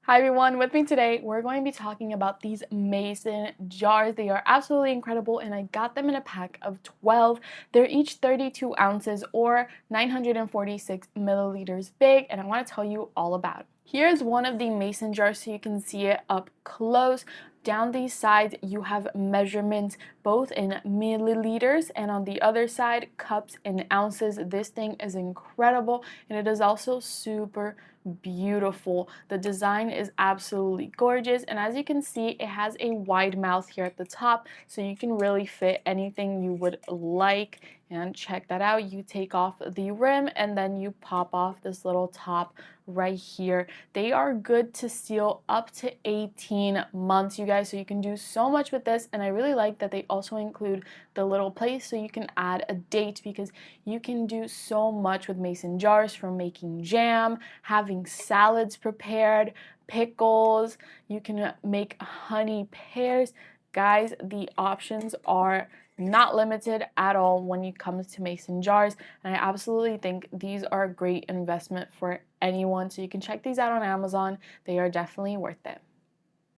Hi everyone, with me today, we're going to be talking about these mason jars. They are absolutely incredible and I got them in a pack of 12. They're each 32 ounces or 946 milliliters big, and I want to tell you all about it. Here's one of the mason jars so you can see it up close. Down these sides, you have measurements both in milliliters and on the other side, cups and ounces. This thing is incredible and it is also super beautiful. The design is absolutely gorgeous, and as you can see, it has a wide mouth here at the top, so you can really fit anything you would like. And check that out, you take off the rim and then you pop off this little top right here. They are good to seal up to 18 months, you guys, so you can do so much with this. And I really like that they also include the little place so you can add a date, because you can do so much with mason jars, from making jam, having salads prepared, pickles. You can make honey pears. Guys, the options are not limited at all when it comes to mason jars, and I absolutely think these are a great investment for anyone. So you can check these out on Amazon. They are definitely worth it.